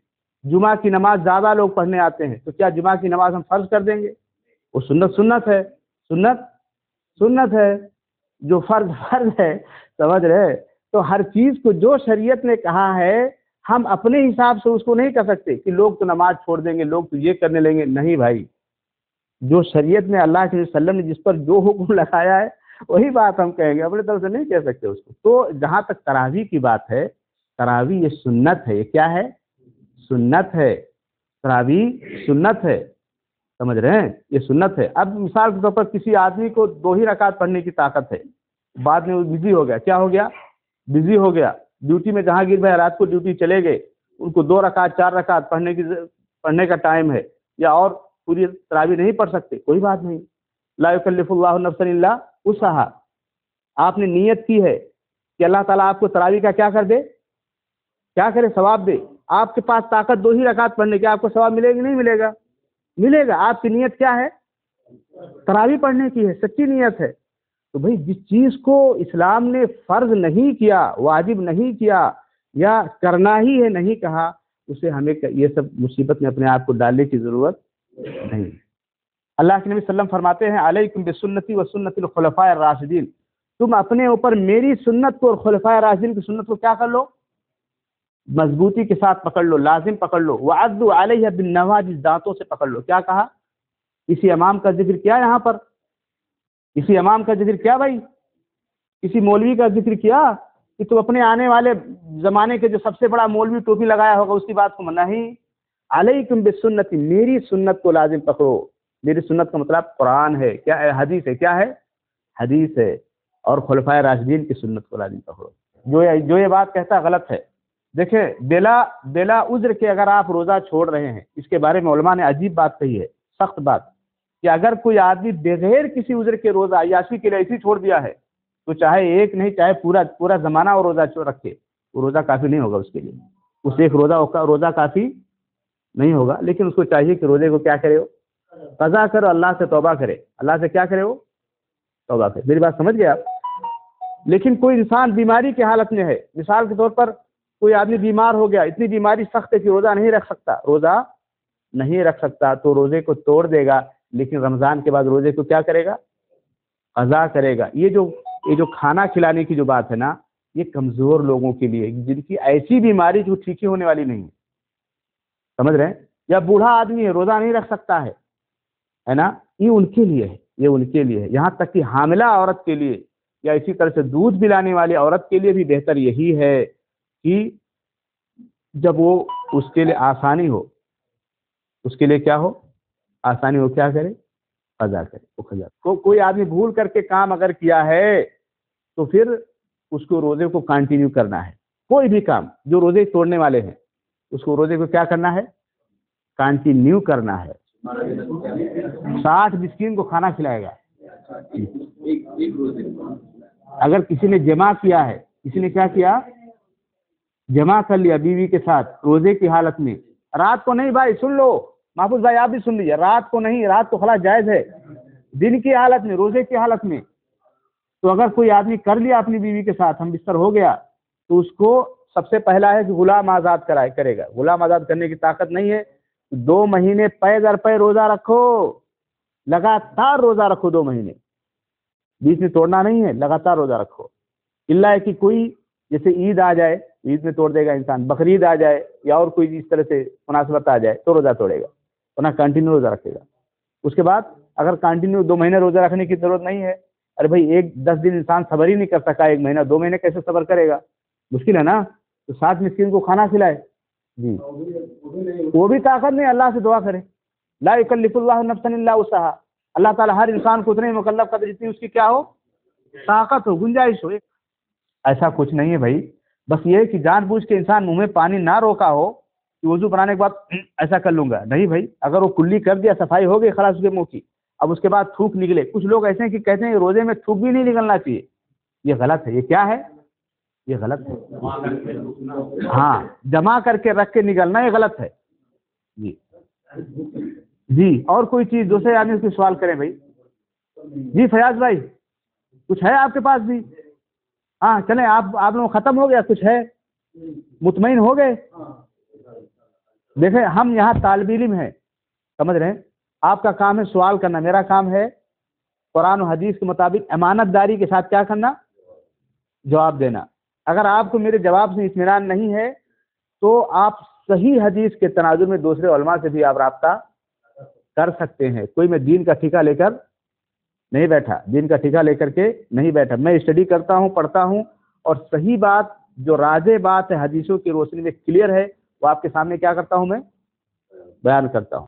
جمعہ کی نماز زیادہ لوگ پڑھنے آتے ہیں، تو کیا جمعہ کی نماز ہم فرض کر دیں گے؟ وہ سنت ہے، سنت ہے، جو فرض ہے، سمجھ رہے؟ تو ہر چیز کو جو شریعت نے کہا ہے ہم اپنے حساب سے اس کو نہیں کر سکتے کہ لوگ تو نماز چھوڑ دیں گے، لوگ تو یہ کرنے لیں گے، نہیں بھائی، جو شریعت نے اللہ کے وسلم نے جس پر جو حکم لگایا ہے وہی بات ہم کہیں گے، اپنے طرف سے نہیں کہہ سکتے اس کو۔ تو جہاں تک تراویح کی بات ہے، تراویح یہ سنت ہے، یہ کیا ہے؟ سنت ہے، تراویح سنت ہے۔ سمجھ رہے ہیں؟ یہ سنت ہے. اب مثال کے طور پر کسی آدمی کو 2 ہی رکعت پڑھنے کی طاقت ہے، بعد میں وہ بزی ہو گیا. کیا ہو گیا؟ بزی ہو گیا. ڈیوٹی میں جہانگیر بھائی رات کو ڈیوٹی چلے گئے، ان کو 2 رکعت 4 رکعت پڑھنے کا ٹائم ہے، یا اور پوری تراویح نہیں پڑھ سکتے، کوئی بات نہیں. لا یکلف اللہ نفسا الا وسعها. آپ نے نیت کی ہے کہ اللہ تعالیٰ آپ کو تراویح کا کیا کر دے، کیا کرے، ثواب دے. آپ کے پاس طاقت 2 ہی رکعت پڑھنے کی، آپ کو ثواب ملے گا نہیں ملے گا؟ ملے گا. آپ کی نیت کیا ہے؟ تراویح پڑھنے کی ہے، سچی نیت ہے. تو بھائی جس چیز کو اسلام نے فرض نہیں کیا، واجب نہیں کیا، یا کرنا ہی ہے نہیں کہا، اسے ہمیں یہ سب مصیبت میں اپنے آپ کو ڈالنے کی ضرورت نہیں. اللہ کے نبی صلی اللہ علیہ وسلم فرماتے ہیں علیکم بسنتی و سنت الخلفاء الراشدین، تم اپنے اوپر میری سنت کو اور خلفاء راشدین کی سنت کو کیا کر لو، مضبوطی کے ساتھ پکڑ لو، لازم پکڑ لو. وعضوا علیہ بالنواجذ، دانتوں سے پکڑ لو. کیا کہا؟ کسی امام کا ذکر کیا یہاں پر؟ کسی امام کا ذکر کیا بھائی؟ کسی مولوی کا ذکر کیا کہ تم اپنے آنے والے زمانے کے جو سب سے بڑا مولوی ٹوپی لگایا ہوگا اس کی بات کو نہیں. علیکم بسنتی، میری سنت کو لازم پکڑو. میری سنت کا مطلب قرآن ہے، کیا ہے؟ حدیث ہے. کیا ہے؟ حدیث ہے. اور خلفائے راشدین کی سنت کو لازم پکڑو. جو یہ بات کہتا غلط ہے. دیکھیں بلا عذر کے اگر آپ روزہ چھوڑ رہے ہیں، اس کے بارے میں علماء نے عجیب بات کہی ہے، سخت بات، کہ اگر کوئی آدمی بغیر کسی عذر کے روزہ عیاشی کے لیے ایسے ہی چھوڑ دیا ہے، تو چاہے ایک نہیں چاہے پورا زمانہ وہ روزہ رکھے، وہ روزہ کافی نہیں ہوگا اس کے لیے. اس ایک روزہ کافی نہیں ہوگا. لیکن اس کو چاہیے کہ روزے کو کیا کرے، ہو قضا کرو، اللہ سے توبہ کرے. اللہ سے کیا کرے؟ وہ توبہ کرے. میری بات سمجھ گئے آپ؟ لیکن کوئی انسان بیماری کی حالت میں ہے، مثال کے طور پر کوئی آدمی بیمار ہو گیا، اتنی بیماری سخت ہے کہ روزہ نہیں رکھ سکتا، تو روزے کو توڑ دے گا. لیکن رمضان کے بعد روزے کو کیا کرے گا؟ قضا کرے گا. یہ جو کھانا کھلانے کی جو بات ہے نا، یہ کمزور لوگوں کے لیے، جن کی ایسی بیماری جو ٹھیک ہی ہونے والی نہیں ہے. سمجھ رہے ہیں؟ یا بوڑھا آدمی ہے، روزہ نہیں رکھ سکتا ہے نا، یہ ان کے لیے ہے. یہ ان کے لیے ہے. یہاں تک کہ حاملہ عورت کے لیے یا اسی طرح سے دودھ پلانے والی عورت کے لیے بھی بہتر یہی ہے کہ جب وہ اس کے لیے آسانی ہو، اس کے لیے کیا ہو، آسانی ہو، کیا کرے؟ قضا کرے. وہ قضا کوئی آدمی بھول کر کے کام اگر کیا ہے تو پھر اس کو روزے کو کنٹینیو کرنا ہے. کوئی بھی کام جو روزے توڑنے والے ہیں، اس کو روزے کو کیا کرنا ہے؟ کنٹینیو کرنا ہے. 60 مسکین کو کھانا کھلائے گا. اگر کسی نے جمع کیا ہے، کسی نے کیا کیا، جمع کر لیا بیوی کے ساتھ روزے کی حالت میں، رات کو نہیں، بھائی سن لو، محفوظ بھائی آپ بھی سن لیجیے، رات کو نہیں، رات کو خلاص جائز ہے، دن کی حالت میں، روزے کی حالت میں. تو اگر کوئی آدمی کر لیا اپنی بیوی کے ساتھ، ہم بستر ہو گیا، تو اس کو سب سے پہلا ہے کہ غلام آزاد کرے گا. غلام آزاد کرنے کی طاقت نہیں ہے، 2 مہینے پے در پے روزہ رکھو، لگاتار روزہ رکھو 2 مہینے، بیچ میں توڑنا نہیں ہے، لگاتار روزہ رکھو. اللہ ہے کہ کوئی جیسے عید آ جائے، عید میں توڑ دے گا انسان، بقرعید آ جائے یا اور کوئی اس طرح سے مناسبت آ جائے تو روزہ توڑے گا، ورنہ کنٹینیو روزہ رکھے گا. اس کے بعد اگر کنٹینیو 2 مہینے روزہ رکھنے کی ضرورت نہیں ہے، ارے بھائی 10 دن انسان صبر ہی نہیں کر سکا، 1 مہینہ 2 مہینے کیسے صبر کرے گا؟ مشکل ہے نا. تو 60 مسکین کو کھانا کھلائے. جی وہ بھی طاقت نہیں، اللہ سے دعا کرے. لا یکلف اللہ نفسا الا وسعها. اللہ تعالیٰ ہر انسان کو اتنے مکلف کر جتنی اس کی کیا ہو، طاقت ہو، گنجائش ہو. ایسا کچھ نہیں ہے بھائی. بس یہ کہ جان بوجھ کے انسان منہ میں پانی نہ روکا ہو کہ وضو بنانے کے بعد ایسا کر لوں گا، نہیں بھائی. اگر وہ کلی کر دیا، صفائی ہو گئی خلاص اس کے منہ کی، اب اس کے بعد تھوک نکلے. کچھ لوگ ایسے ہیں کہ کہتے ہیں روزے میں تھوک بھی نہیں نکلنا چاہیے. یہ غلط ہے. یہ کیا ہے؟ یہ غلط ہے. ہاں، جمع کر کے رکھ کے نکلنا یہ غلط ہے. جی اور کوئی چیز دوسرے آدمی سے سوال کریں بھائی. جی فیاض بھائی کچھ ہے آپ کے پاس بھی؟ ہاں چلیں، آپ لوگ ختم ہو گیا، کچھ ہے؟ مطمئن ہو گئے؟ دیکھیں ہم یہاں طالب علم ہیں، سمجھ رہے ہیں؟ آپ کا کام ہے سوال کرنا، میرا کام ہے قرآن و حدیث کے مطابق امانت داری کے ساتھ کیا کرنا، جواب دینا. اگر آپ کو میرے جواب سے اطمینان نہیں ہے تو آپ صحیح حدیث کے تناظر میں دوسرے علماء سے بھی آپ رابطہ کر سکتے ہیں. کوئی میں دین کا ٹھیکہ لے کر نہیں بیٹھا، دین کا ٹھیکہ لے کر کے نہیں بیٹھا. میں اسٹڈی کرتا ہوں، پڑھتا ہوں، اور صحیح بات جو راجح بات ہے حدیثوں کی روشنی میں کلیئر ہے وہ آپ کے سامنے کیا کرتا ہوں، میں بیان کرتا ہوں.